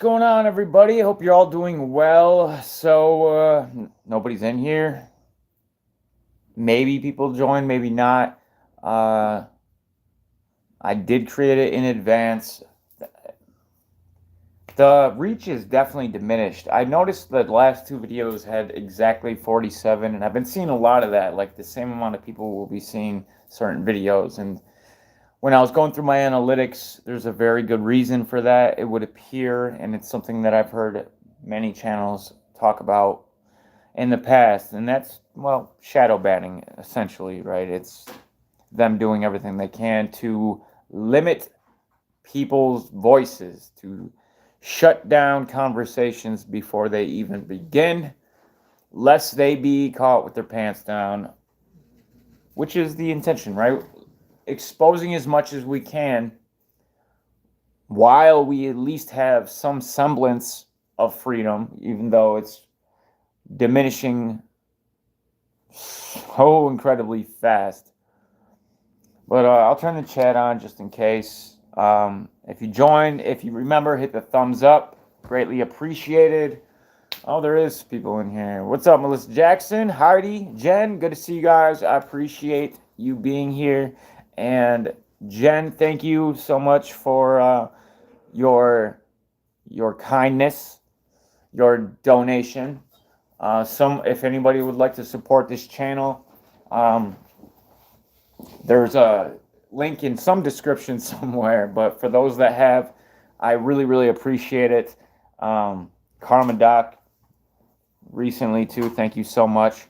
Going on, everybody? Hope you're all doing well. Nobody's in here. Maybe people join, maybe not. Uh, I did create it in advance. The reach is definitely diminished. I noticed that the last two videos had exactly 47, and I've been seeing a lot of that. Like the same amount of people will be seeing certain videos. And when I was going through my analytics, there's a very good reason for that. It would appear, and it's something that I've heard many channels talk about in the past, and that's, well, shadow banning, essentially, right? It's them doing everything they can to limit people's voices, to shut down conversations before they even begin, lest they be caught with their pants down, which is the intention, right? Exposing as much as we can while we at least have some semblance of freedom, even though it's diminishing so incredibly fast. But I'll turn the chat on just in case. If you join, if you remember, hit the thumbs up. Greatly appreciated. Oh, there is people in here. What's up, Melissa Jackson, Hardy, Jen? Good to see you guys. I appreciate you being here. And Jen, thank you so much for your kindness, your donation. If anybody would like to support this channel, there's a link in some description somewhere. But for those that have, I really, really appreciate it. Karma Doc recently too. Thank you so much.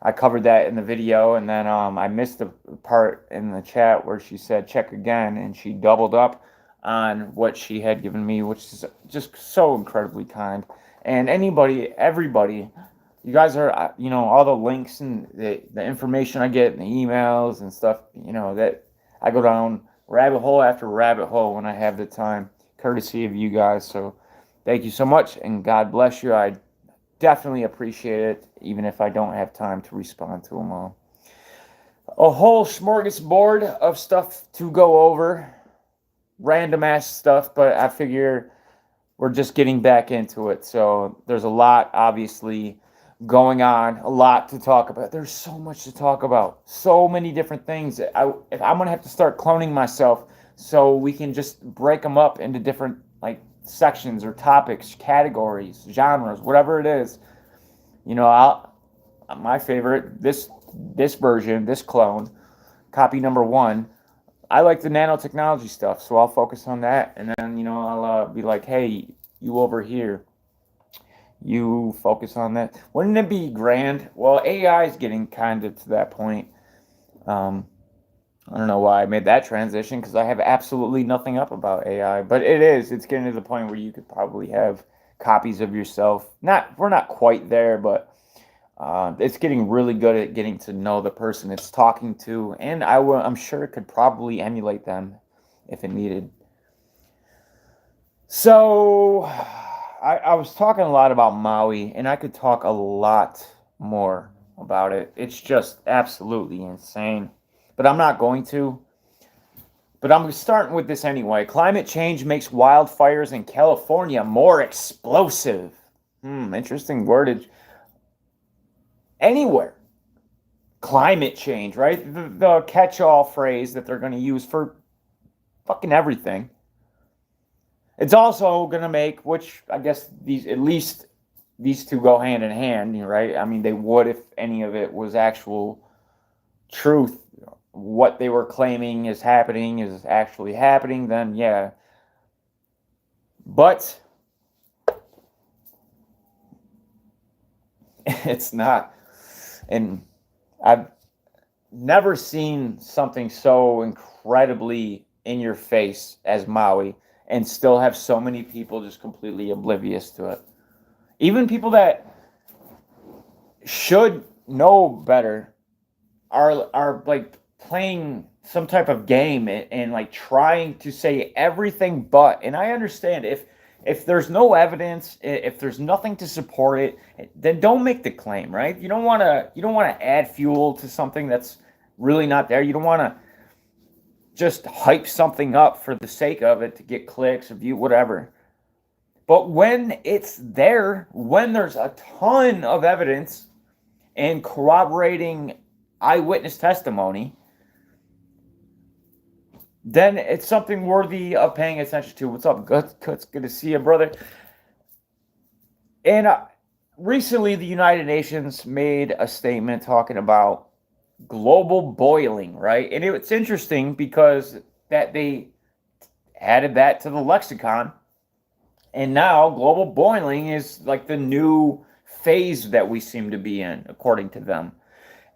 I covered that in the video, and then I missed the part in the chat where she said check again, and she doubled up on what she had given me, which is just so incredibly kind. And everybody, you guys are, all the links and the information I get in the emails and stuff, that I go down rabbit hole after rabbit hole when I have the time, courtesy of you guys. So thank you so much, and God bless you. I definitely appreciate it, even if I don't have time to respond to them all. A whole smorgasbord of stuff to go over, random ass stuff, but I figure we're just getting back into it. So there's a lot, obviously, going on, a lot to talk about. There's so much to talk about, so many different things. If I'm gonna have to start cloning myself, so we can just break them up into different sections or topics, categories, genres, whatever it is. My favorite, this version, this clone, copy number 1. I like the nanotechnology stuff, so I'll focus on that, and then I'll be like, hey, you over here, you focus on that. Wouldn't it be grand? Well, AI is getting kind of to that point. I don't know why I made that transition, because I have absolutely nothing up about AI, but it's getting to the point where you could probably have copies of yourself. We're not quite there, but it's getting really good at getting to know the person it's talking to, and I'm sure it could probably emulate them if it needed. So I was talking a lot about Maui, and I could talk a lot more about it. It's just absolutely insane. But I'm not going to. But I'm starting with this anyway. Climate change makes wildfires in California more explosive. Interesting wordage. Anywhere. Climate change, right? The catch-all phrase that they're going to use for fucking everything. It's also going to make, which I guess these two go hand in hand, right? I mean, they would if any of it was actual truth. What they were claiming is actually happening, then yeah. But it's not. And I've never seen something so incredibly in your face as Maui, and still have so many people just completely oblivious to it. Even people that should know better are playing some type of game and trying to say everything but. And I understand if there's no evidence, if there's nothing to support it, then don't make the claim, right? You don't want to add fuel to something that's really not there. You don't want to just hype something up for the sake of it to get clicks, or view, whatever. But when it's there, when there's a ton of evidence and corroborating eyewitness testimony, then it's something worthy of paying attention to. What's up? Good, it's good to see you, brother. And recently, the United Nations made a statement talking about global boiling, right? And it's interesting because that they added that to the lexicon. And now global boiling is like the new phase that we seem to be in, according to them.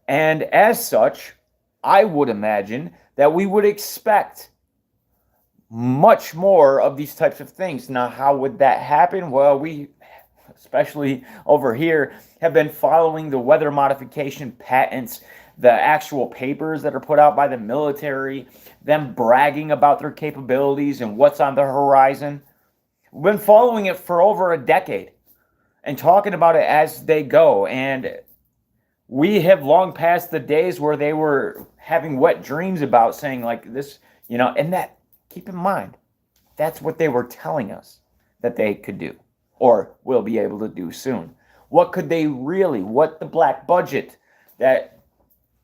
And as such, I would imagine that we would expect much more of these types of things. Now, how would that happen? Well, we, especially over here, have been following the weather modification patents, the actual papers that are put out by the military, them bragging about their capabilities and what's on the horizon. We've been following it for over a decade and talking about it as they go. And we have long passed the days where they were having wet dreams about saying like this, and that, keep in mind, that's what they were telling us that they could do or will be able to do soon. What could they really, what the black budget that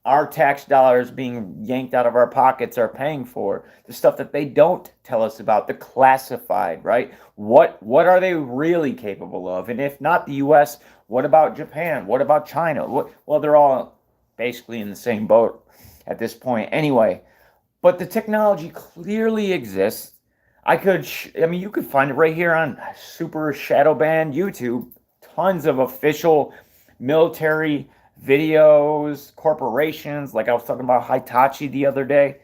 our tax dollars being yanked out of our pockets are paying for, the stuff that they don't tell us about, the classified, right? What are they really capable of? And if not the US, what about Japan? What about China? Well, they're all basically in the same boat at this point anyway. But the technology clearly exists. You could find it right here on Super Shadow Band YouTube. Tons of official military videos, corporations, like I was talking about Hitachi the other day.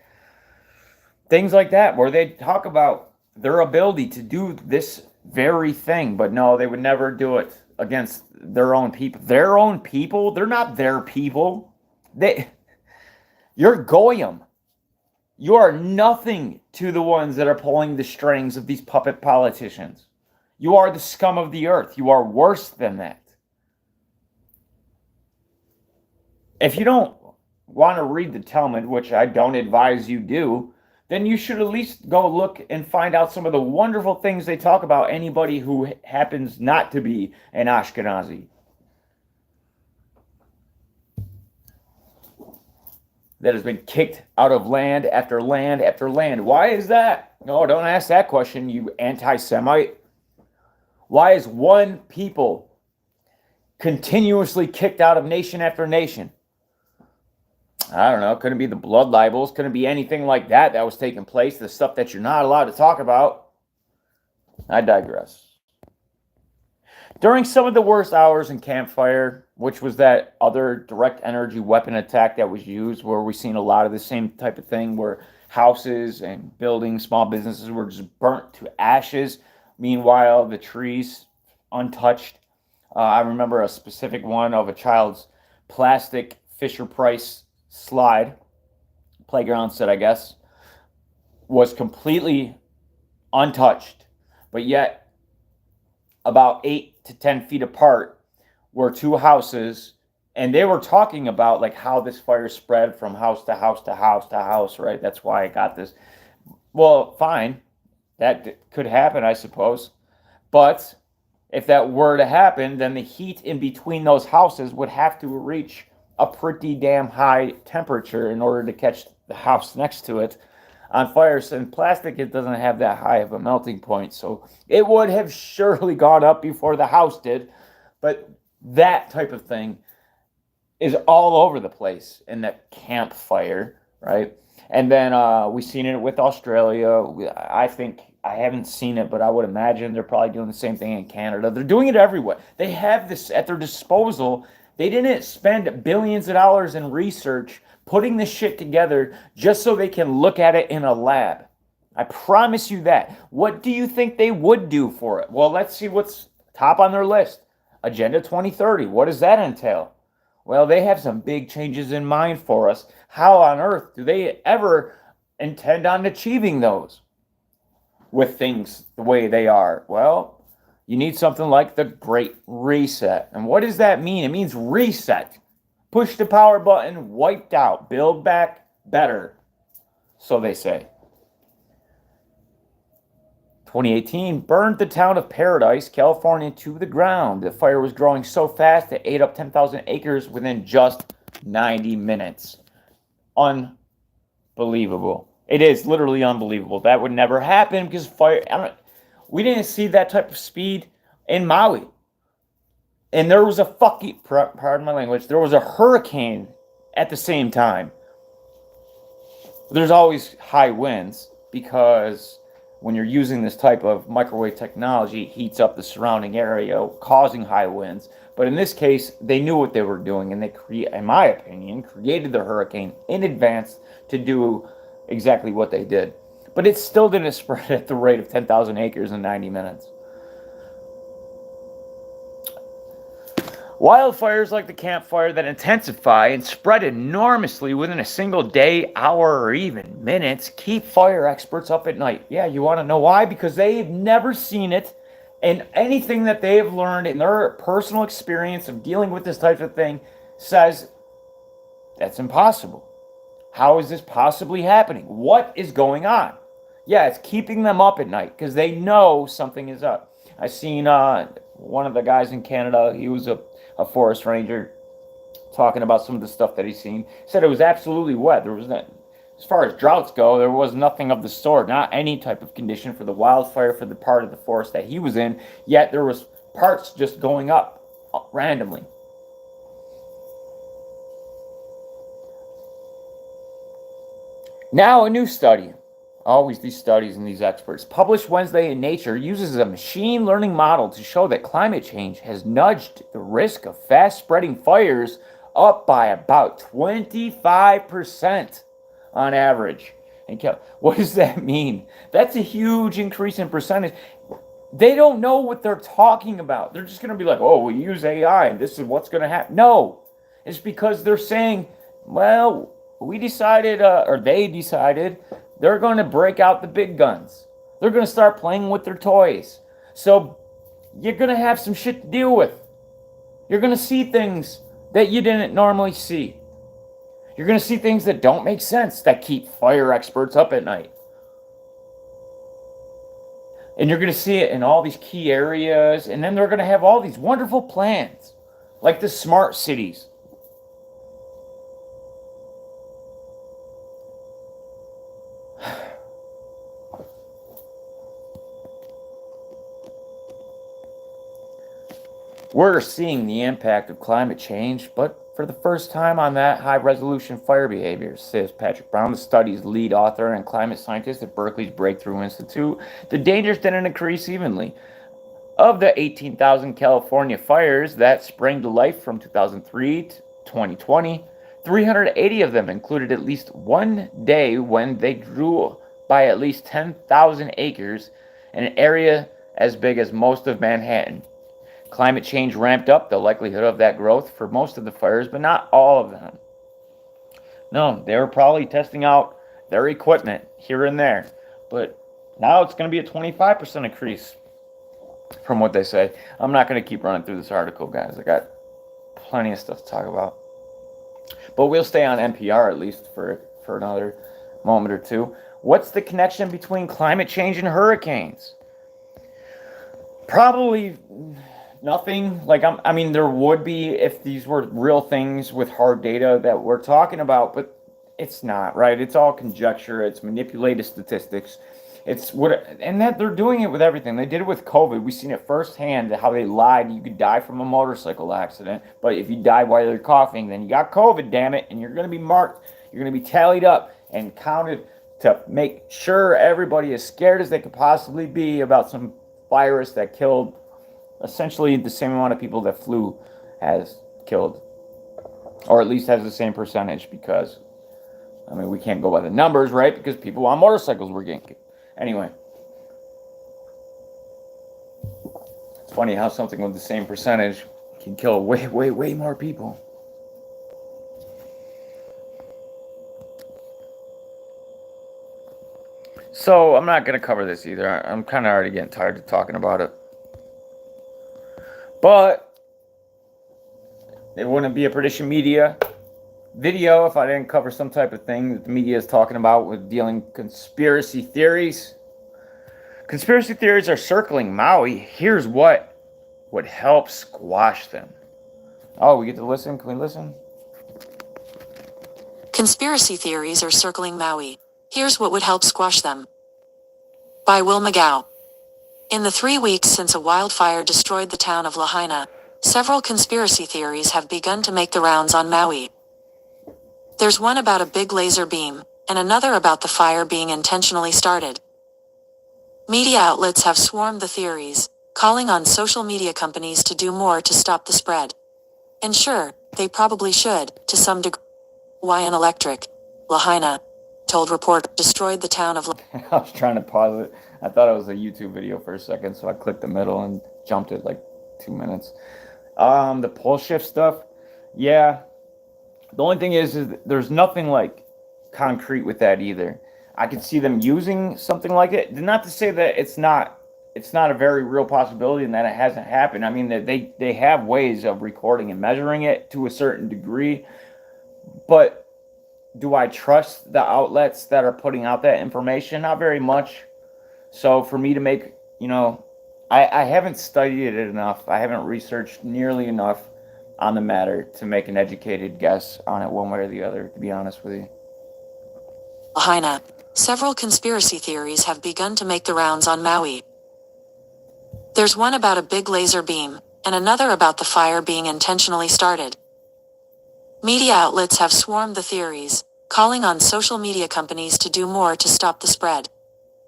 Things like that, where they talk about their ability to do this very thing. But no, they would never do it against their own people. Their own people? They're not their people. You're Goyim. You are nothing to the ones that are pulling the strings of these puppet politicians. You are the scum of the earth. You are worse than that. If you don't want to read the Talmud, which I don't advise you do, then you should at least go look and find out some of the wonderful things they talk about anybody who happens not to be an Ashkenazi. That has been kicked out of land after land after land. Why is that? No, don't ask that question, you anti-Semite. Why is one people continuously kicked out of nation after nation? I don't know. Couldn't be the blood libels. Couldn't be anything like that was taking place. The stuff that you're not allowed to talk about. I digress. During some of the worst hours in Campfire, which was that other direct energy weapon attack that was used, where we've seen a lot of the same type of thing, where houses and buildings, small businesses were just burnt to ashes. Meanwhile, the trees untouched. I remember a specific one of a child's plastic Fisher-Price slide, playground set, I guess, was completely untouched, but yet about 8 to 10 feet apart were two houses, and they were talking about like how this fire spread from house to house to house to house, right? That's why I got this. Well, fine, that could happen, I suppose, but if that were to happen, then the heat in between those houses would have to reach a pretty damn high temperature in order to catch the house next to it on fire. So in plastic, it doesn't have that high of a melting point, so it would have surely gone up before the house did. But that type of thing is all over the place in that campfire, right? And then we've seen it with Australia. I think, I haven't seen it, but I would imagine they're probably doing the same thing in Canada. They're doing it everywhere. They have this at their disposal. They didn't spend billions of dollars in research putting this shit together just so they can look at it in a lab. I promise you that. What do you think they would do for it? Well, let's see what's top on their list. Agenda 2030. What does that entail? Well, they have some big changes in mind for us. How on earth do they ever intend on achieving those with things the way they are? Well, you need something like the Great Reset. And what does that mean? It means reset. Push the power button, wiped out, build back better, so they say. 2018 burned the town of Paradise, California to the ground. The fire was growing so fast it ate up 10,000 acres within just 90 minutes. Unbelievable. It is literally unbelievable. That would never happen because we didn't see that type of speed in Maui. And there was pardon my language, there was a hurricane at the same time. There's always high winds because when you're using this type of microwave technology, it heats up the surrounding area, causing high winds. But in this case, they knew what they were doing, and in my opinion, created the hurricane in advance to do exactly what they did. But it still didn't spread at the rate of 10,000 acres in 90 minutes. Wildfires like the Camp Fire that intensify and spread enormously within a single day, hour, or even minutes keep fire experts up at night. Yeah, you want to know why? Because they've never seen it, and anything that they have learned in their personal experience of dealing with this type of thing says that's impossible. How is this possibly happening? What is going on? Yeah, it's keeping them up at night because they know something is up. I seen one of the guys in Canada, he was a forest ranger, talking about some of the stuff that he's seen. He said it was absolutely wet. There was not, as far as droughts go, there was nothing of the sort. Not any type of condition for the wildfire for the part of the forest that he was in. Yet there was parts just going up randomly. Now a new study. Always these studies and these experts. Published Wednesday in Nature uses a machine learning model to show that climate change has nudged the risk of fast-spreading fires up by about 25% on average. And what does that mean? That's a huge increase in percentage. They don't know what they're talking about. They're just going to be like, oh, we use AI and this is what's going to happen. No, it's because they're saying, well, we decided, or they decided, they're going to break out the big guns. They're going to start playing with their toys. So you're going to have some shit to deal with. You're going to see things that you didn't normally see. You're going to see things that don't make sense that keep fire experts up at night. And you're going to see it in all these key areas. And then they're going to have all these wonderful plans, like the smart cities. We're seeing the impact of climate change, but for the first time on that high-resolution fire behavior, says Patrick Brown, the study's lead author and climate scientist at Berkeley's Breakthrough Institute. The dangers didn't increase evenly. Of the 18,000 California fires that sprang to life from 2003 to 2020, 380 of them included at least one day when they grew by at least 10,000 acres in an area as big as most of Manhattan. Climate change ramped up the likelihood of that growth for most of the fires, but not all of them. No, they were probably testing out their equipment here and there, but now it's going to be a 25% increase from what they say. I'm not going to keep running through this article, guys. I got plenty of stuff to talk about. But we'll stay on NPR at least for another moment or two. What's the connection between climate change and hurricanes? Probably nothing. I mean, there would be if these were real things with hard data that we're talking about, but it's not, right? It's all conjecture. It's manipulated statistics. And that they're doing it with everything. They did it with COVID. We've seen it firsthand how they lied. You could die from a motorcycle accident, but if you die while you're coughing, then you got COVID, damn it, and you're going to be marked. You're going to be tallied up and counted to make sure everybody is scared as they could possibly be about some virus that killed essentially the same amount of people that flu has killed, or at least has the same percentage, because I mean, we can't go by the numbers, right? Because people on motorcycles were getting killed. Anyway, it's funny how something with the same percentage can kill way more people. So I'm not going to cover this either. I'm kind of already getting tired of talking about it. But it wouldn't be a Perdition Media video if I didn't cover some type of thing that the media is talking about with dealing conspiracy theories. Conspiracy theories are circling Maui. Here's what would help squash them. Oh, we get to listen? Can we listen? Conspiracy theories are circling Maui. Here's what would help squash them. By Will McGow. In the 3 weeks since a wildfire destroyed the town of Lahaina, several conspiracy theories have begun to make the rounds on Maui. There's one about a big laser beam, and another about the fire being intentionally started. Media outlets have swarmed the theories, calling on social media companies to do more to stop the spread. And sure, they probably should, to some degree. Hawaiian Electric, Lahaina, told report destroyed the town of I was trying to pause it. I thought it was a YouTube video for a second, so I clicked the middle and jumped it like 2 minutes. The pole shift stuff, yeah. The only thing is there's nothing like concrete with that either. I could see them using something like it. Not to say that it's not a very real possibility and that it hasn't happened. I mean, they have ways of recording and measuring it to a certain degree, but do I trust the outlets that are putting out that information? Not very much. So for me to make, I haven't studied it enough. I haven't researched nearly enough on the matter to make an educated guess on it one way or the other, to be honest with you. Lahaina. Several conspiracy theories have begun to make the rounds on Maui. There's one about a big laser beam, and another about the fire being intentionally started. Media outlets have swarmed the theories, calling on social media companies to do more to stop the spread.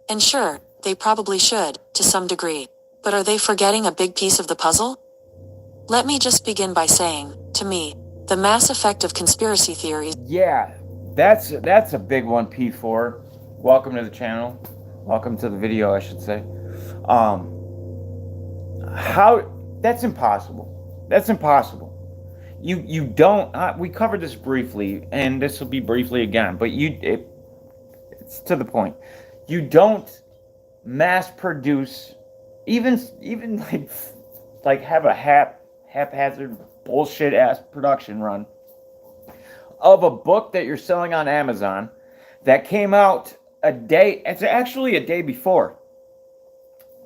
And sure, they probably should, to some degree. But are they forgetting a big piece of the puzzle? Let me just begin by saying, to me, the mass effect of conspiracy theories. Yeah, that's a big one, P4. Welcome to the channel. Welcome to the video, I should say. That's impossible. That's impossible. You don't. We covered this briefly, and this will be briefly again. But it's to the point. You don't mass produce, even like have a haphazard bullshit ass production run of a book that you're selling on Amazon that came out a day. It's actually a day before.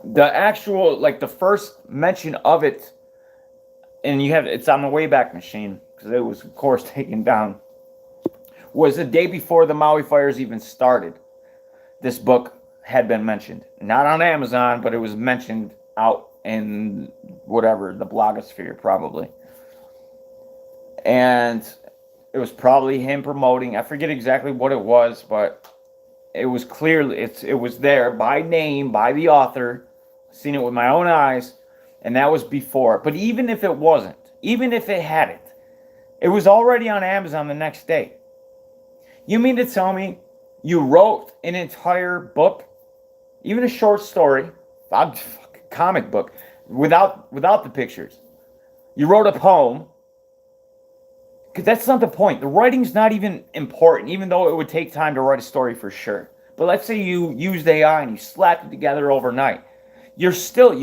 The actual, like, the first mention of it, and it's on the Wayback Machine because it was, of course, taken down, was the day before the Maui fires even started. This book had been mentioned, not on Amazon, but it was mentioned out in whatever, the blogosphere probably, and it was probably him promoting. I forget exactly what it was, but it was clearly it was there by name, by the author. Seen it with my own eyes, and that was before. But even if it wasn't, even if it hadn't, it was already on Amazon the next day. You mean to tell me you wrote an entire book, even a short story, a comic book, without the pictures? You wrote a poem. Because that's not the point. The writing's not even important, even though it would take time to write a story for sure. But let's say you used AI and you slapped it together overnight. You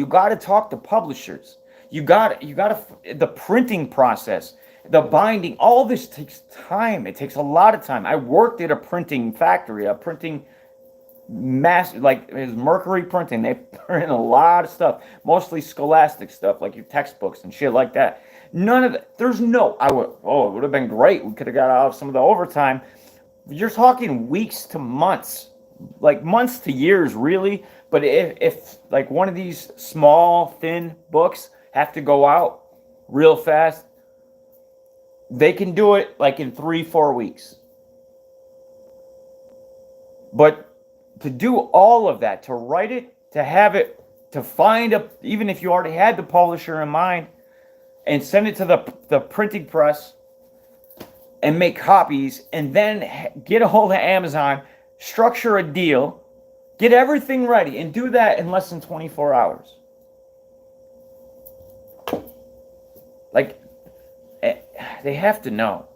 got to talk to publishers. You got the printing process, the binding. All this takes time. It takes a lot of time. I worked at a printing factory, a printing like it was Mercury Printing. They print a lot of stuff, mostly scholastic stuff, like your textbooks and shit like that. None of that. It would have been great. We could have got out of some of the overtime. You're talking weeks to months, like months to years, really. But if like one of these small, thin books have to go out real fast, they can do it like in 3-4 weeks. But to do all of that, to write it, to have it, to find even if you already had the publisher in mind, and send it to the printing press and make copies, and then get a hold of Amazon, structure a deal, get everything ready, and do that in less than 24 hours. Like, they have to know.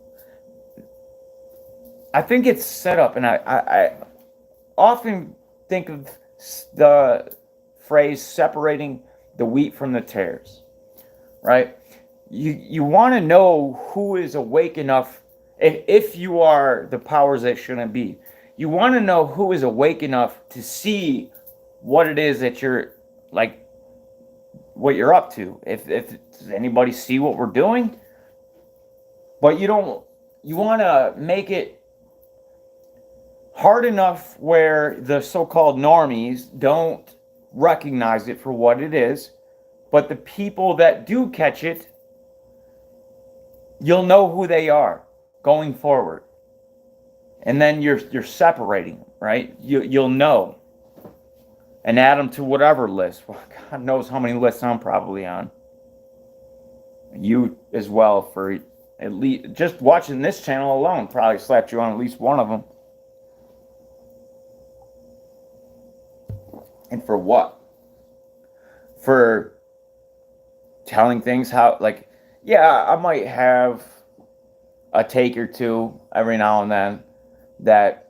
I think it's set up, and I often think of the phrase separating the wheat from the tares, right? You want to know who is awake enough, if you are the powers that shouldn't be. You want to know who is awake enough to see what it is that you're like, what you're up to. If does anybody see what we're doing? But you want to make it hard enough where the so-called normies don't recognize it for what it is, but the people that do catch it, you'll know who they are going forward. And then you're separating them, right? You'll know. And add them to whatever list. Well, God knows how many lists I'm probably on. You as well, for at least just watching this channel alone probably slapped you on at least one of them. And for what? For telling things how, like, yeah, I might have a take or two every now and then that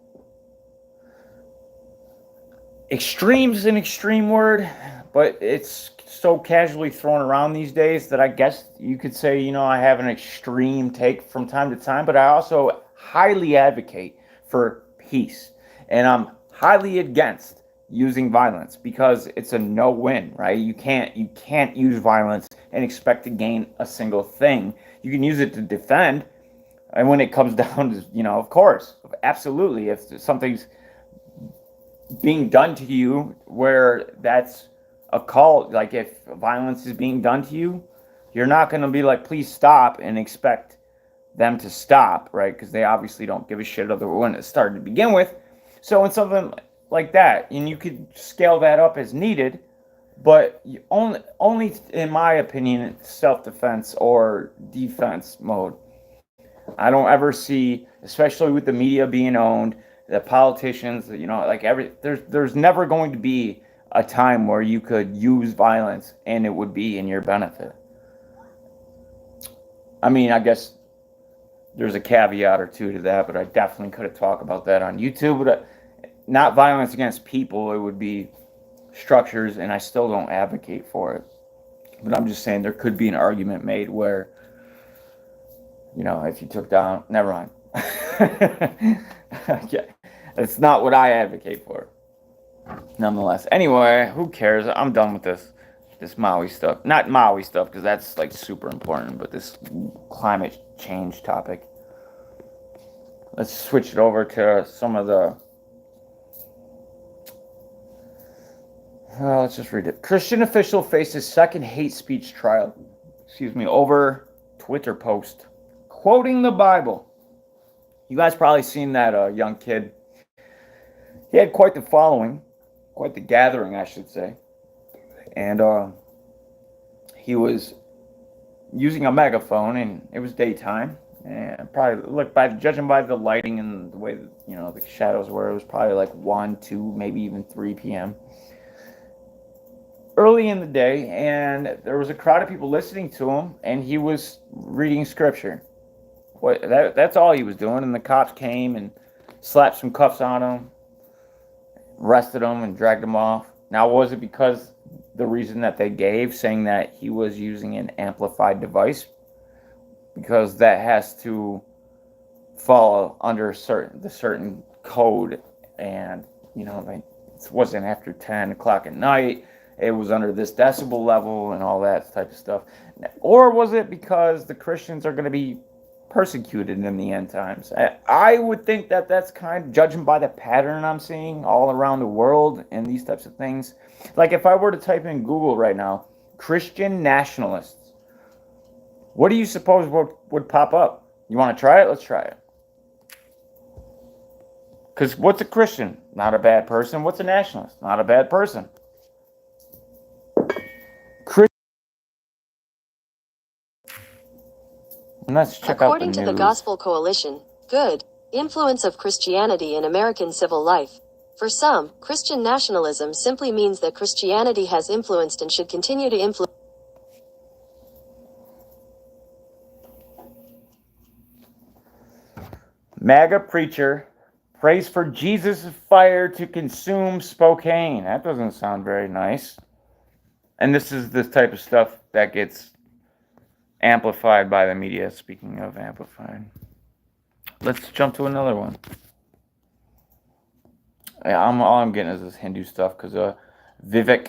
extreme's an extreme word, but it's so casually thrown around these days that I guess you could say, I have an extreme take from time to time, but I also highly advocate for peace. And I'm highly against using violence because it's a no-win, right? You can't use violence and expect to gain a single thing. You can use it to defend. And when it comes down to, of course, absolutely, if something's being done to you where that's a call, like if violence is being done to you, you're not going to be like, please stop, and expect them to stop, right? Because they obviously don't give a shit other when it started to begin with. So when something like that, and you could scale that up as needed, but you only in my opinion, self-defense or defense mode. I don't ever see, especially with the media being owned, the politicians, there's never going to be a time where you could use violence and it would be in your benefit. I mean, I guess there's a caveat or two to that, but I definitely could have talked about that on YouTube. But not violence against people, it would be structures, and I still don't advocate for it. But I'm just saying there could be an argument made where, if you took down, never mind. Okay. It's not what I advocate for. Nonetheless. Anyway, who cares? I'm done with this Maui stuff. Not Maui stuff, because that's like super important, but this climate change topic. Let's switch it over to some of the... let's just read it. Christian official faces second hate speech trial. Over Twitter post. Quoting the Bible. You guys probably seen that young kid. He had quite the following, quite the gathering, I should say. And he was using a megaphone, and it was daytime. And probably, judging by the lighting and the way that, the shadows were, it was probably like 1, 2, maybe even 3 p.m. Early in the day, and there was a crowd of people listening to him, and he was reading scripture. That's all he was doing, and the cops came and slapped some cuffs on him, arrested him, and dragged him off. Now, was it because the reason that they gave, saying that he was using an amplified device? Because that has to fall under the certain code, and it wasn't after 10 o'clock at night. It was under this decibel level and all that type of stuff. Or was it because the Christians are going to be persecuted in the end times? I would think that that's kind of, judging by the pattern I'm seeing all around the world and these types of things. Like if I were to type in Google right now, Christian nationalists, what do you suppose would pop up? You want to try it? Let's try it. Because what's a Christian? Not a bad person. What's a nationalist? Not a bad person. Let's check According out to the Gospel Coalition, good influence of Christianity in American civil life. For some, Christian nationalism simply means that Christianity has influenced and should continue to influence. MAGA preacher prays for Jesus' fire to consume Spokane. That doesn't sound very nice. And this is this type of stuff that gets amplified by the media. Speaking of amplified, let's jump to another one. All I'm getting is this Hindu stuff because Vivek.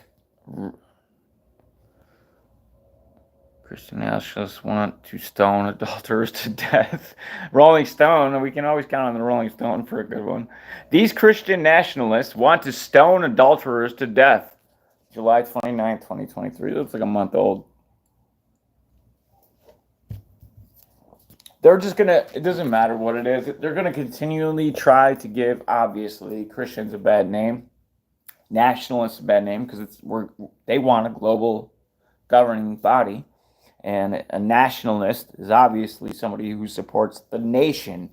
Christian nationalists want to stone adulterers to death. Rolling Stone, we can always count on the Rolling Stone for a good one. These Christian nationalists want to stone adulterers to death. July 29, 2023. Looks like a month old. They're just gonna, it doesn't matter what it is, they're gonna continually try to give, obviously, Christians a bad name, nationalists a bad name, because they want a global governing body. And a nationalist is obviously somebody who supports the nation.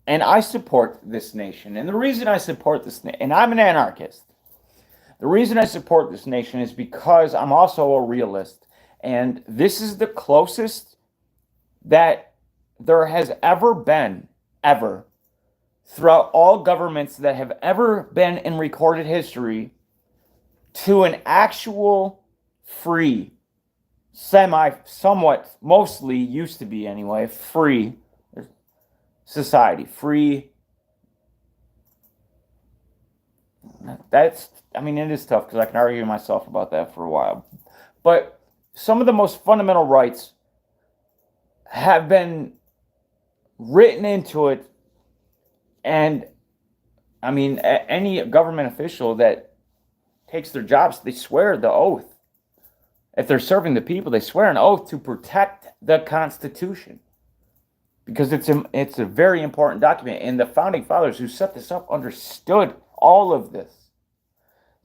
And I support this nation. And the reason I support this nation, and I'm an anarchist, the reason I support this nation is because I'm also a realist. And this is the closest that there has ever been, ever, throughout all governments that have ever been in recorded history, to an actual free, somewhat, mostly used to be anyway, free society. Free. It is tough because I can argue myself about that for a while. But some of the most fundamental rights have been written into it. And any government official that takes their jobs, they swear the oath. If they're serving the people, they swear an oath to protect the Constitution, because it's a very important document. And the founding fathers who set this up understood all of this.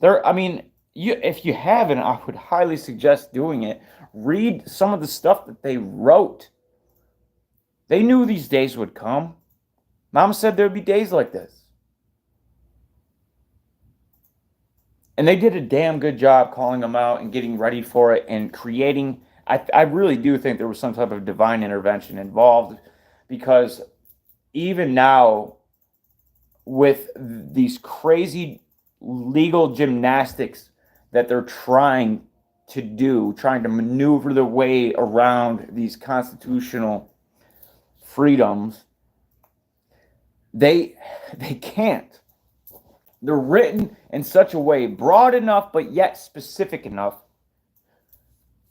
If you haven't, I would highly suggest doing it. Read some of the stuff that they wrote. They knew these days would come. Mom said there would be days like this. And they did a damn good job calling them out and getting ready for it and creating. I really do think there was some type of divine intervention involved, because even now, with these crazy legal gymnastics that they're trying to maneuver their way around these constitutional freedoms, they can't. They're written in such a way, broad enough but yet specific enough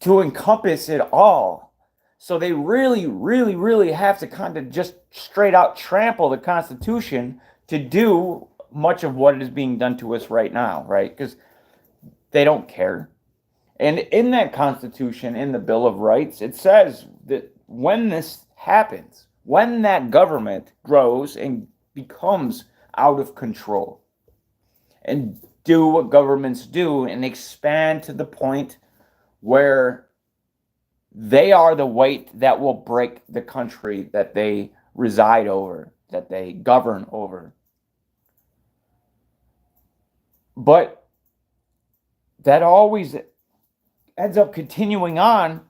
to encompass it all. So they really, really, really have to kind of just straight out trample the Constitution to do much of what is being done to us right now, right? Because they don't care. And in that Constitution, in the Bill of Rights, it says that when this happens, when that government grows and becomes out of control, and do what governments do and expand to the point where they are the weight that will break the country that they reside over, that they govern over. But that always ends up continuing on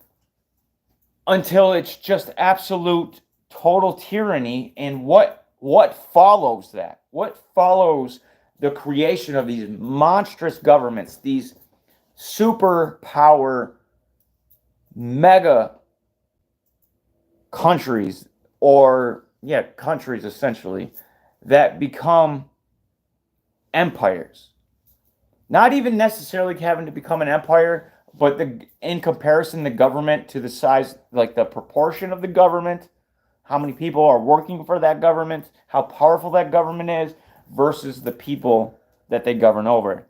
until it's just absolute total tyranny. And what follows that? What follows the creation of these monstrous governments, these superpower mega countries, countries essentially, that become empires. Not even necessarily having to become an empire, but in comparison, the government to the size, like the proportion of the government, how many people are working for that government, how powerful that government is, versus the people that they govern over.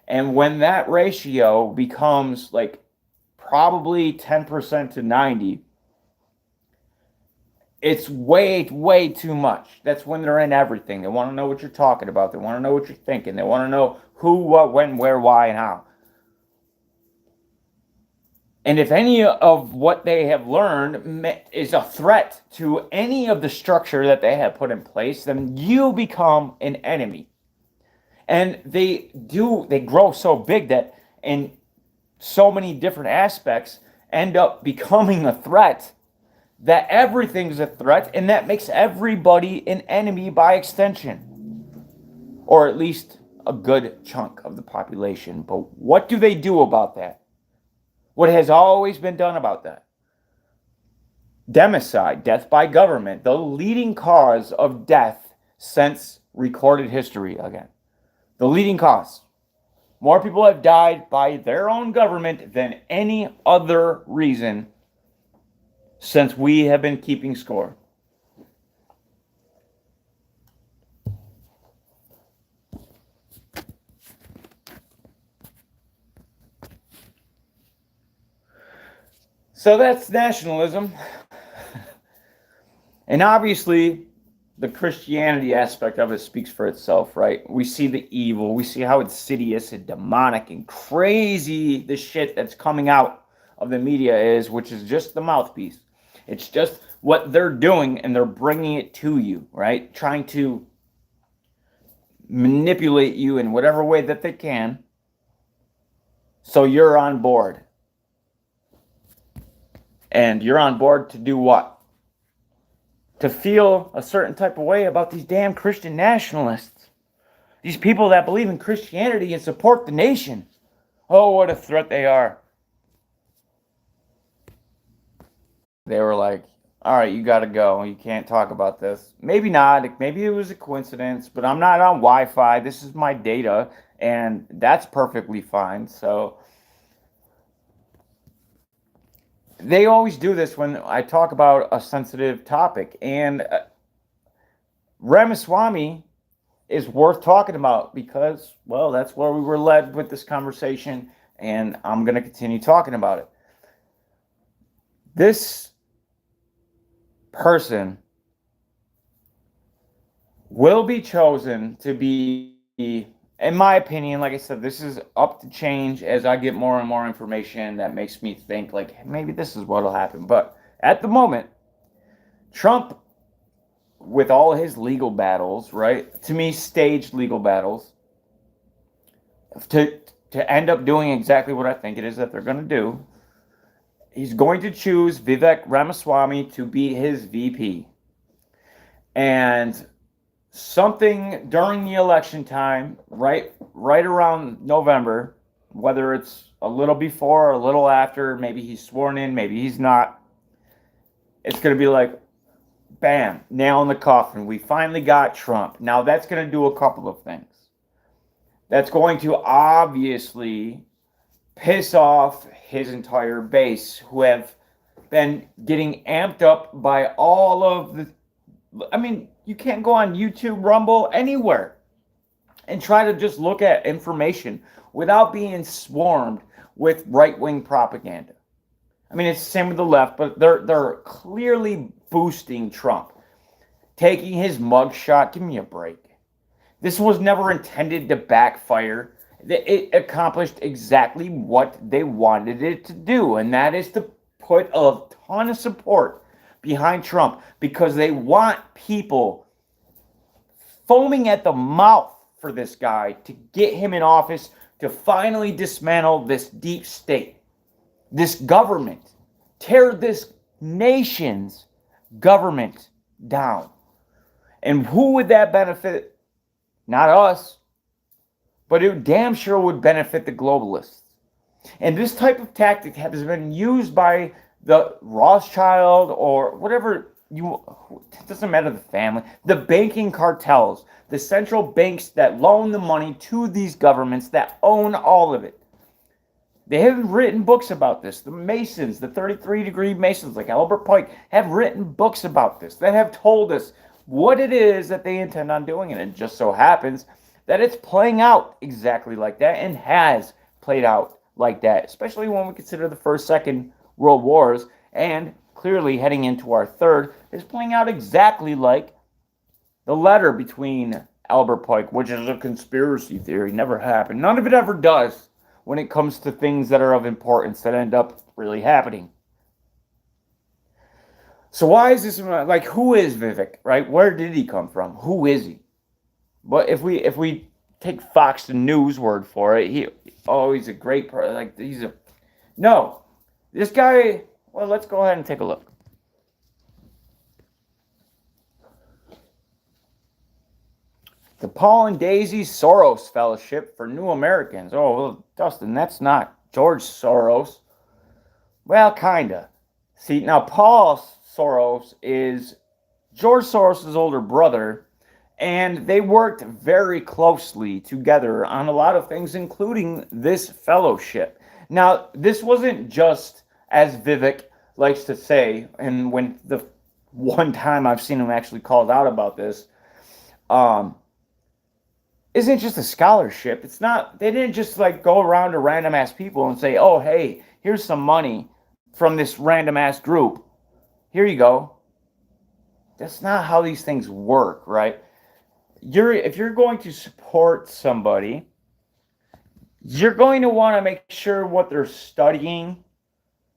And when that ratio becomes like probably 10% to 90, it's way, way too much. That's when they're in everything. They want to know what you're talking about. They want to know what you're thinking. They want to know who, what, when, where, why, and how. And if any of what they have learned is a threat to any of the structure that they have put in place, then you become an enemy. And they grow so big that in so many different aspects end up becoming a threat, that everything's a threat, and that makes everybody an enemy by extension. Or at least a good chunk of the population. But what do they do about that? What has always been done about that? Democide, death by government, the leading cause of death since recorded history again. The leading cause. More people have died by their own government than any other reason since we have been keeping score. So that's nationalism. And obviously, the Christianity aspect of it speaks for itself, right? We see the evil, we see how insidious and demonic and crazy the shit that's coming out of the media is, which is just the mouthpiece. It's just what they're doing, and they're bringing it to you, right? Trying to manipulate you in whatever way that they can, so you're on board. And you're on board to do what? To feel a certain type of way about these damn Christian nationalists. These people that believe in Christianity and support the nation. Oh, what a threat they are. They were like, all right, you got to go. You can't talk about this. Maybe not. Maybe it was a coincidence, but I'm not on Wi-Fi. This is my data, and that's perfectly fine. So they always do this when I talk about a sensitive topic. And Ramaswamy is worth talking about because, well, that's where we were led with this conversation, and I'm going to continue talking about it. This person will be chosen to be, in my opinion, like I said, this is up to change as I get more and more information that makes me think like maybe this is what'll happen. But at the moment, Trump, with all his legal battles, right? To me, staged legal battles, to end up doing exactly what I think it is that they're going to do. He's going to choose Vivek Ramaswamy to be his VP. And something during the election time, right around November, whether it's a little before or a little after, maybe he's sworn in, maybe he's not, it's going to be like, bam, nail in the coffin. We finally got Trump. Now that's going to do a couple of things. That's going to obviously piss off his entire base, who have been getting amped up by all of the, I mean, you can't go on YouTube, Rumble, anywhere and try to just look at information without being swarmed with right-wing propaganda. I mean, it's the same with the left, but they're clearly boosting Trump, taking his mugshot. Give me a break. This was never intended to backfire. It accomplished exactly what they wanted it to do, and that is to put a ton of support behind Trump because they want people foaming at the mouth for this guy to get him in office, to finally dismantle this deep state, this government, tear this nation's government down. And who would that benefit? Not us, but it damn sure would benefit the globalists. And this type of tactic has been used by the Rothschild or whatever it doesn't matter the family, the banking cartels, the central banks that loan the money to these governments that own all of it. They have written books about this. The Masons, the 33-degree Masons like Albert Pike, have written books about this that have told us what it is that they intend on doing. And it just so happens that it's playing out exactly like that and has played out like that, especially when we consider the First, Second World Wars, and clearly heading into our third is playing out exactly like the letter between Albert Pike, which is a conspiracy theory, never happened. None of it ever does when it comes to things that are of importance that end up really happening. So why is this, like, who is Vivek, right? Where did he come from? Who is he? But if we take Fox News word for it, he's a great person. Like, no, this guy. Well, let's go ahead and take a look. The Paul and Daisy Soros Fellowship for New Americans. Oh, well, Dustin, that's not George Soros. Well, kinda. See, now Paul Soros is George Soros' older brother, And they worked very closely together on a lot of things, including this fellowship. Now, this wasn't just, as Vivek likes to say, and when the one time I've seen him actually called out about this, um, isn't just a scholarship. It's not, they didn't just like go around to random ass people and say, oh, hey, here's some money from this random ass group. Here you go. That's not how these things work, right? If you're going to support somebody, you're going to want to make sure what they're studying,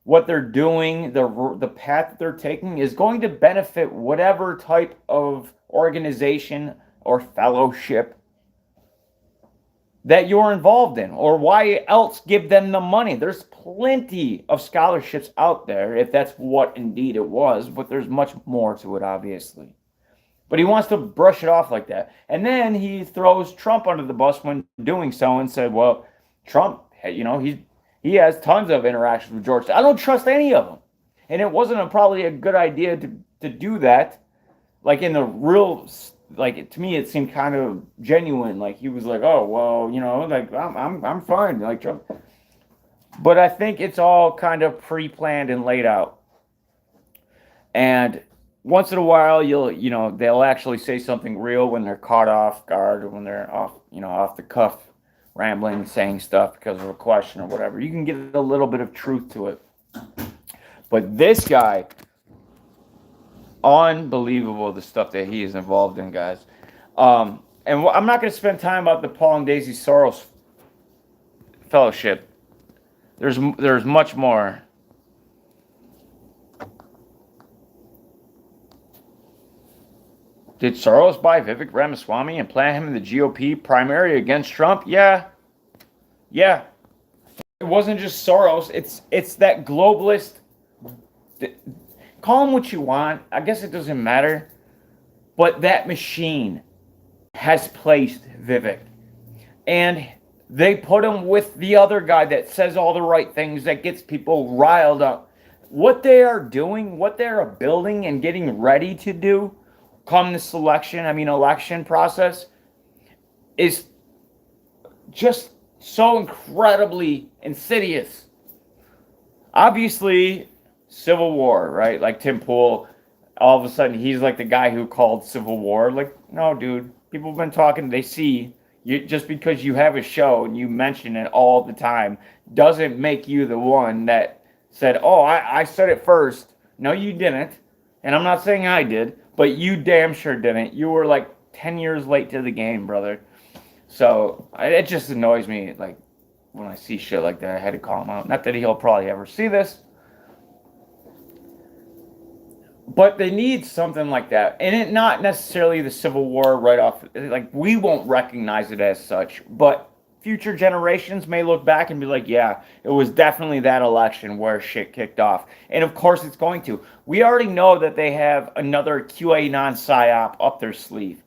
what they're doing, the path that they're taking is going to benefit whatever type of organization or fellowship that you're involved in, or why else give them the money. There's plenty of scholarships out there, if that's what indeed it was, but there's much more to it, obviously. But he wants to brush it off like that. And then he throws Trump under the bus when doing so and said, well, Trump, he has tons of interactions with George. I don't trust any of them. And it wasn't probably a good idea to do that. Like in the real, like to me, it seemed kind of genuine. Like he was like, oh, well, like I'm fine. Like Trump. But I think it's all kind of pre-planned and laid out. And once in a while, they'll actually say something real when they're caught off guard or when they're off the cuff, rambling and saying stuff because of a question or whatever. You can get a little bit of truth to it. But this guy, unbelievable the stuff that he is involved in, guys. And I'm not going to spend time about the Paul and Daisy Soros fellowship. There's much more. Did Soros buy Vivek Ramaswamy and plant him in the GOP primary against Trump? Yeah. It wasn't just Soros. It's that globalist. Call him what you want. I guess it doesn't matter. But that machine has placed Vivek. And they put him with the other guy that says all the right things, that gets people riled up. What they are doing, what they're building and getting ready to do come this election process, is just so incredibly insidious. Obviously, civil war, right? Like Tim Pool, all of a sudden he's like the guy who called civil war. Like, no, dude. People have been talking. They see you, just because you have a show and you mention it all the time doesn't make you the one that said, oh, I said it first. No, you didn't. And I'm not saying I did, but you damn sure didn't. You were like 10 years late to the game, brother. So it just annoys me, like, when I see shit like that. I had to call him out. Not that he'll probably ever see this. But they need something like that. And it not necessarily the Civil War right off. Like, we won't recognize it as such. But future generations may look back and be like, yeah, it was definitely that election where shit kicked off. And of course it's going to. We already know that they have another QAnon psyop up their sleeve.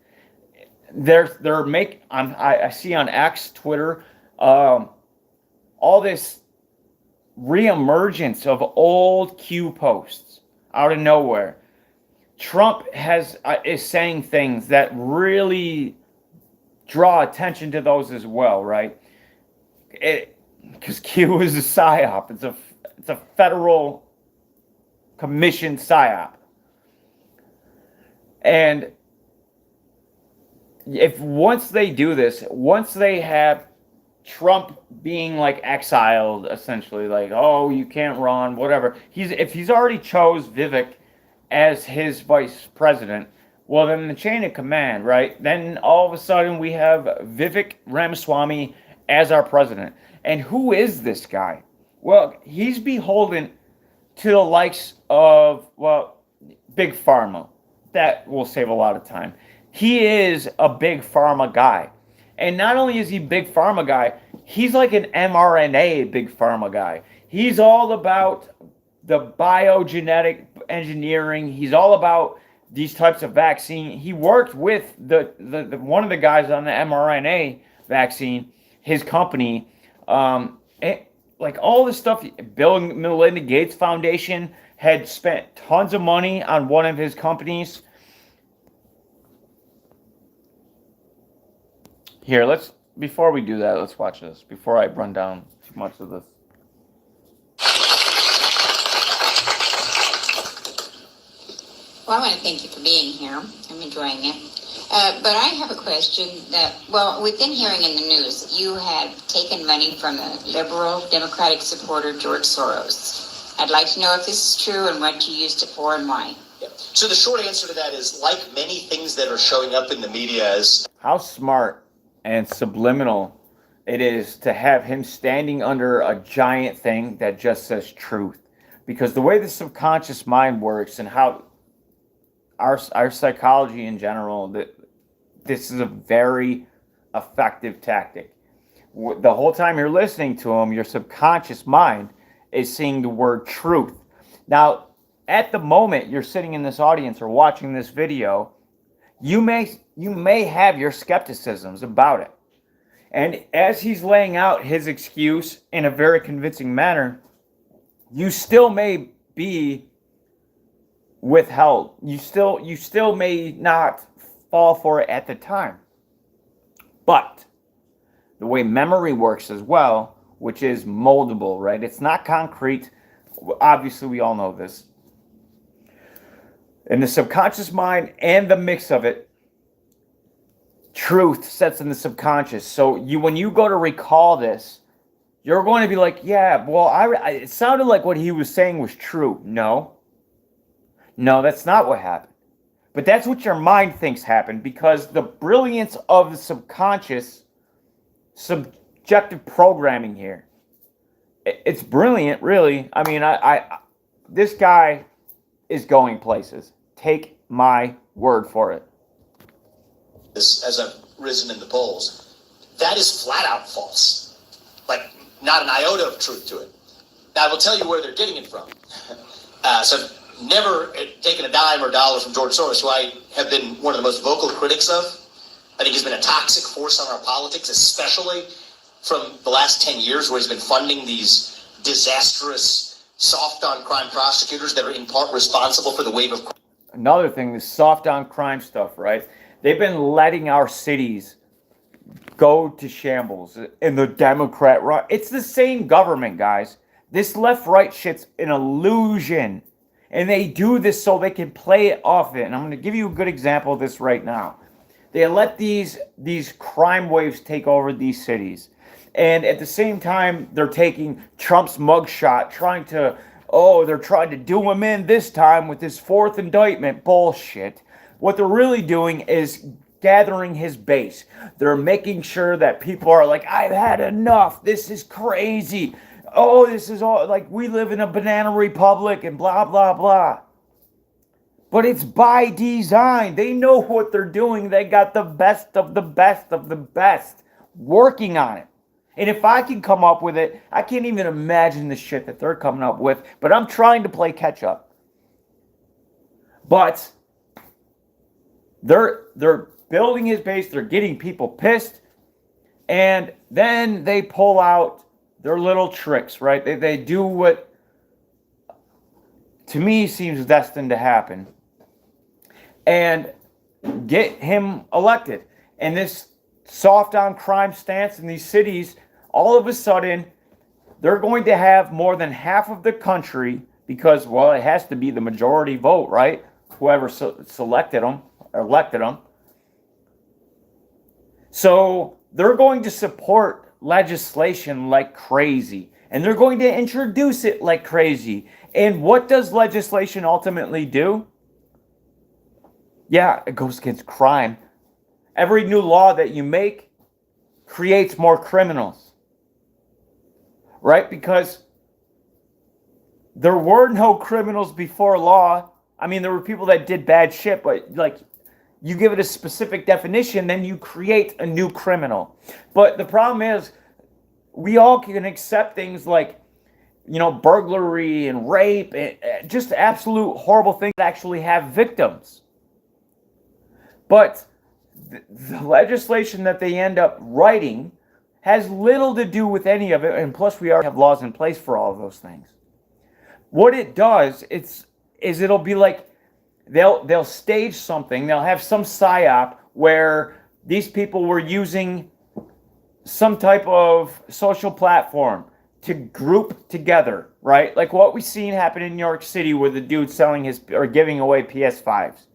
I see on X, Twitter, all this reemergence of old Q posts out of nowhere. Trump is saying things that really draw attention to those as well, right? Because Q is a psyop. It's a federal commissioned psyop. And once they do this, once they have Trump being like exiled, essentially, like, oh, you can't run, whatever. If he's already chose Vivek as his vice president, well, then the chain of command, right? Then all of a sudden we have Vivek Ramaswamy as our president. And who is this guy? Well, he's beholden to the likes of, Big Pharma. That will save a lot of time. He is a Big Pharma guy. And not only is he Big Pharma guy, he's like an mRNA Big Pharma guy. He's all about the biogenetic engineering. He's all about these types of vaccine. He worked with the one of the guys on the mRNA vaccine, his company. Like all this stuff, Bill and Melinda Gates Foundation had spent tons of money on one of his companies. Here, before we do that, let's watch this before I run down too much of this. Well, I want to thank you for being here. I'm enjoying it. But I have a question that, well, we've been hearing in the news you have taken money from a liberal Democratic supporter, George Soros. I'd like to know if this is true and what you used it for and why. Yeah. So the short answer to that is, like many things that are showing up in the media, is How smart and subliminal it is to have him standing under a giant thing that just says truth. Because the way the subconscious mind works and how our psychology in general, this is a very effective tactic. The whole time you're listening to him, your subconscious mind is seeing the word truth. Now, at the moment you're sitting in this audience or watching this video, you may have your skepticisms about it. And as he's laying out his excuse in a very convincing manner, you still may be withheld. You still may not fall for it at the time. But the way memory works as well, which is moldable, right? It's not concrete. Obviously, we all know this. In the subconscious mind and the mix of it, truth sets in the subconscious. So when you go to recall this, you're going to be like, yeah, well, it sounded like what he was saying was true. No, that's not what happened. But that's what your mind thinks happened, because the brilliance of the subconscious, subjective programming here, it's brilliant, really. I mean, this guy is going places. Take my word for it. as I've risen in the polls, that is flat out false. Like, not an iota of truth to it. Now, I will tell you where they're getting it from. So I've never taken a dime or dollar from George Soros, who I have been one of the most vocal critics of. I think he's been a toxic force on our politics, especially from the last 10 years, where he's been funding these disastrous soft-on-crime prosecutors that are in part responsible for the wave of crime. Another thing, this soft-on-crime stuff, right? They've been letting our cities go to shambles in the Democrat run. It's the same government, guys. This left-right shit's an illusion. And they do this so they can play it off it. And I'm going to give you a good example of this right now. They let these crime waves take over these cities. And at the same time, they're taking Trump's mugshot, they're trying to do him in this time with this fourth indictment. Bullshit. What they're really doing is gathering his base. They're making sure that people are like, I've had enough. This is crazy. Oh, this is all like we live in a banana republic and blah, blah, blah. But it's by design. They know what they're doing. They got the best of the best of the best working on it. And if I can come up with it, I can't even imagine the shit that they're coming up with. But I'm trying to play catch up. But they're building his base. They're getting people pissed. And then they pull out their little tricks, right? They do what, to me, seems destined to happen. And get him elected. And this soft on crime stance in these cities, all of a sudden, they're going to have more than half of the country, because, well, it has to be the majority vote, right? Whoever elected them. So they're going to support legislation like crazy. And they're going to introduce it like crazy. And what does legislation ultimately do? Yeah, it goes against crime. Every new law that you make creates more criminals. Right? Because there were no criminals before law. I mean, there were people that did bad shit, but like, you give it a specific definition, then you create a new criminal. But the problem is, we all can accept things like, burglary and rape, and just absolute horrible things that actually have victims. But the legislation that they end up writing has little to do with any of it, and plus we already have laws in place for all of those things. What it does, is it'll be like they'll stage something, they'll have some psyop where these people were using some type of social platform to group together, right? Like what we've seen happen in New York City with the dude selling his or giving away PS5s.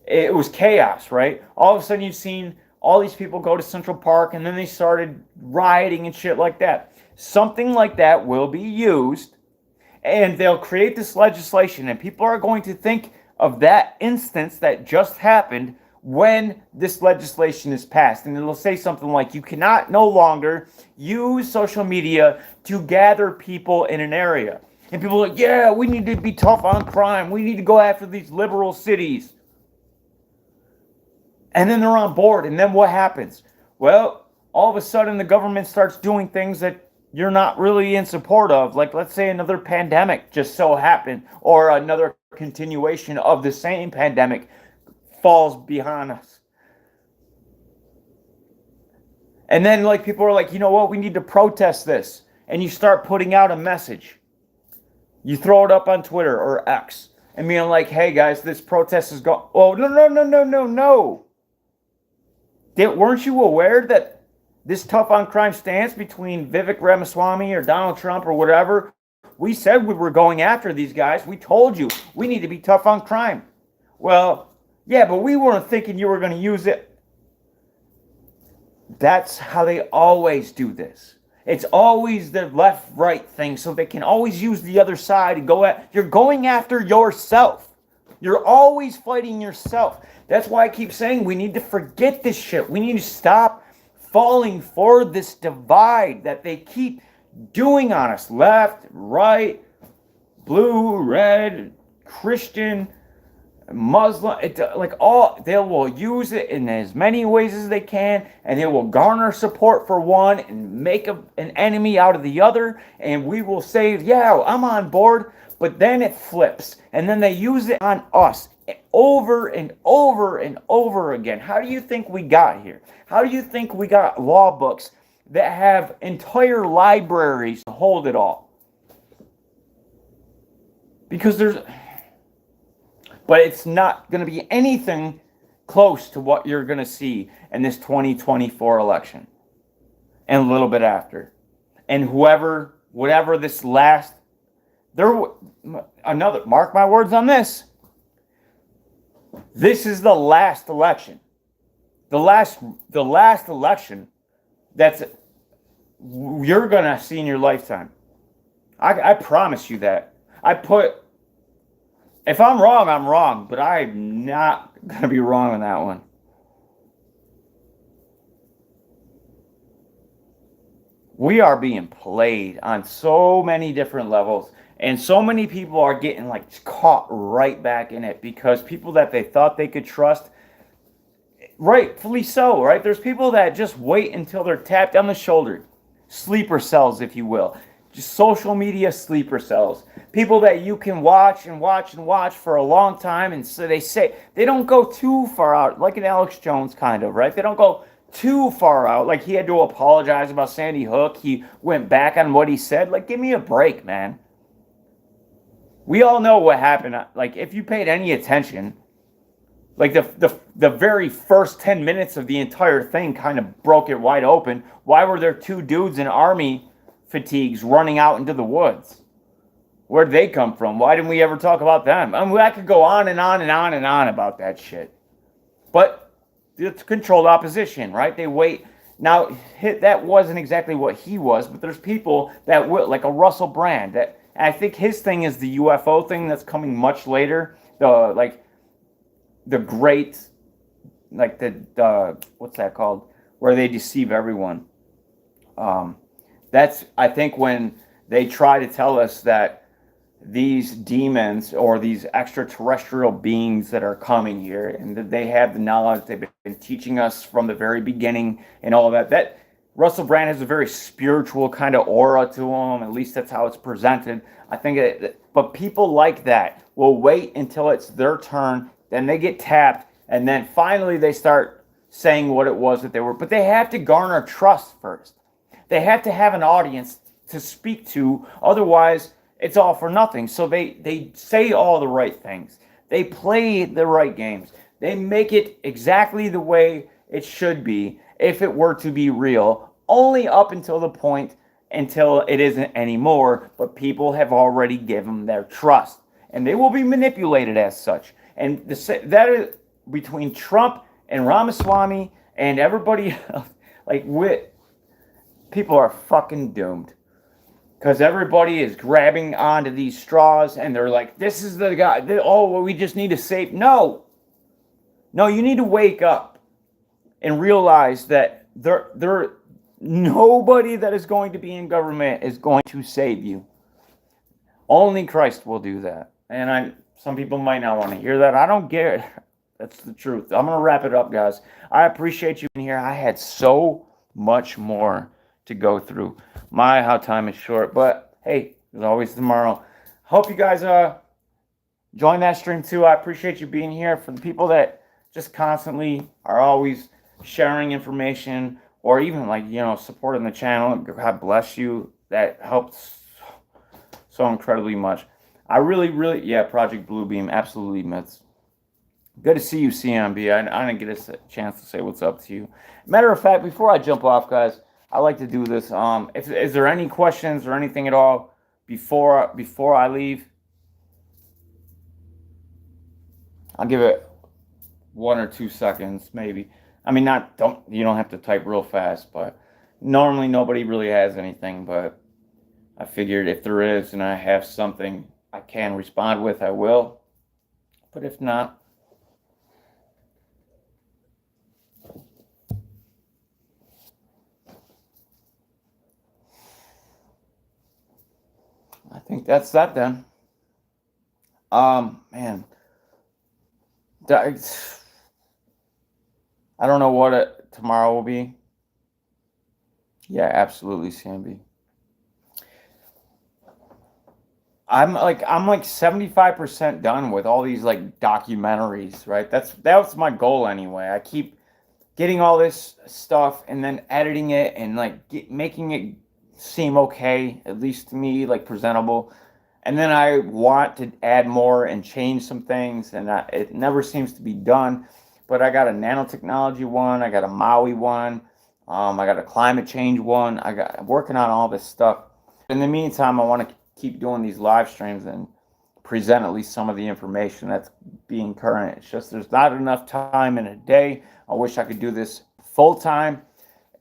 It was chaos, right? All of a sudden you've seen all these people go to Central Park and then they started rioting and shit like that. Something like that will be used and they'll create this legislation and people are going to think of that instance that just happened when this legislation is passed. And it'll say something like, you cannot no longer use social media to gather people in an area. And people are like, yeah, we need to be tough on crime. We need to go after these liberal cities. And then they're on board. And then what happens? Well, all of a sudden the government starts doing things that you're not really in support of. Like, let's say another pandemic just so happened, or another continuation of the same pandemic falls behind us. And then, like, people are like, you know what? We need to protest this. And you start putting out a message. You throw it up on Twitter or X and being like, hey, guys, this protest is going. Oh, no. Weren't you aware that this tough on crime stance between Vivek Ramaswamy or Donald Trump or whatever, we said we were going after these guys. We told you we need to be tough on crime. Well, yeah, but we weren't thinking you were going to use it. That's how they always do this. It's always the left-right thing, so they can always use the other side and go at. You're going after yourself. You're always fighting yourself. That's why I keep saying we need to forget this shit. We need to stop falling for this divide that they keep doing on us. Left, right, blue, red, Christian, Muslim, they will use it in as many ways as they can, and they will garner support for one and make an enemy out of the other, and we will say, yeah, I'm on board, but then it flips, and then they use it on us over and over and over again. How do you think we got here? How do you think we got law books that have entire libraries to hold it all? Because but it's not going to be anything close to what you're going to see in this 2024 election and a little bit after. And whatever this last, mark my words on this. This is the last election. The last election that's you're going to see in your lifetime. I promise you that. If I'm wrong, I'm wrong, but I'm not going to be wrong on that one. We are being played on so many different levels, and so many people are getting caught right back in it because people that they thought they could trust, rightfully so, right? There's people that just wait until they're tapped on the shoulder. Sleeper cells, if you will. Just social media sleeper cells. People that you can watch and watch and watch for a long time, and so they say they don't go too far out, like an Alex Jones kind of, right? They don't go too far out. Like he had to apologize about Sandy Hook. He went back on what he said. Like, give me a break, man. We all know what happened. Like, if you paid any attention, like the very first 10 minutes of the entire thing kind of broke it wide open. Why were there two dudes in army fatigues running out into the woods? Where'd they come from? Why didn't we ever talk about them? I mean, I could go on and on and on and on about that shit. But it's controlled opposition, right? They wait. Now, that wasn't exactly what he was, but there's people that will, like a Russell Brand, that I think his thing is the UFO thing that's coming much later. The great, what's that called? Where they deceive everyone. That's, I think, when they try to tell us that these demons or these extraterrestrial beings that are coming here and that they have the knowledge, they've been teaching us from the very beginning and all of that Russell Brand has a very spiritual kind of aura to him. At least that's how it's presented. I think but people like that will wait until it's their turn, then they get tapped, and then finally they start saying what it was that they were. But they have to garner trust first. They have to have an audience to speak to, otherwise it's all for nothing. So they say all the right things. They play the right games. They make it exactly the way it should be if it were to be real. only up until the point until it isn't anymore, but people have already given their trust, and they will be manipulated as such. And that is between Trump and Ramaswamy and everybody else. Like, people are fucking doomed because everybody is grabbing onto these straws, and they're like, "This is the guy. Oh, we just need to save." No, you need to wake up and realize that nobody that is going to be in government is going to save you. Only Christ will do that. And some people might not want to hear that. I don't get it. That's the truth. I'm going to wrap it up, guys. I appreciate you being here. I had so much more to go through. How time is short. But hey, there's always tomorrow. Hope you guys join that stream too. I appreciate you being here. For the people that just constantly are always sharing information, or even supporting the channel, God bless you. That helps so incredibly much. I really, Project Bluebeam, absolutely, Mets. Good to see you, CMB. I didn't get a chance to say what's up to you. Matter of fact, before I jump off, guys, I like to do this. Is there any questions or anything at all before I leave? I'll give it 1 or 2 seconds, maybe. I mean, you don't have to type real fast, but normally nobody really has anything. But I figured if there is, and I have something I can respond with, I will. But if not, I think that's that then. Man, I don't know what tomorrow will be. Yeah, absolutely, CMB. I'm like 75% done with all these documentaries, right? That's my goal anyway. I keep getting all this stuff and then editing it and making it seem okay, at least to me, presentable. And then I want to add more and change some things, and it never seems to be done. But I got a nanotechnology one, I got a Maui one, I got a climate change one. I'm working on all this stuff. In the meantime, I want to keep doing these live streams and present at least some of the information that's being current. It's just there's not enough time in a day. I wish I could do this full time.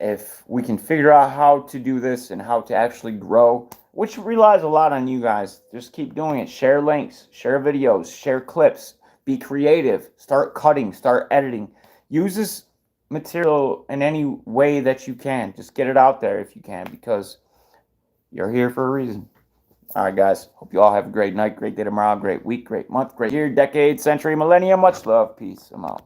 If we can figure out how to do this and how to actually grow, which relies a lot on you guys, just keep doing it. Share links, share videos, share clips, be creative, start cutting, start editing. Use this material in any way that you can. Just get it out there if you can, because you're here for a reason. All right, guys. Hope you all have a great night, great day tomorrow, great week, great month, great year, decade, century, millennium. Much love. Peace. I'm out.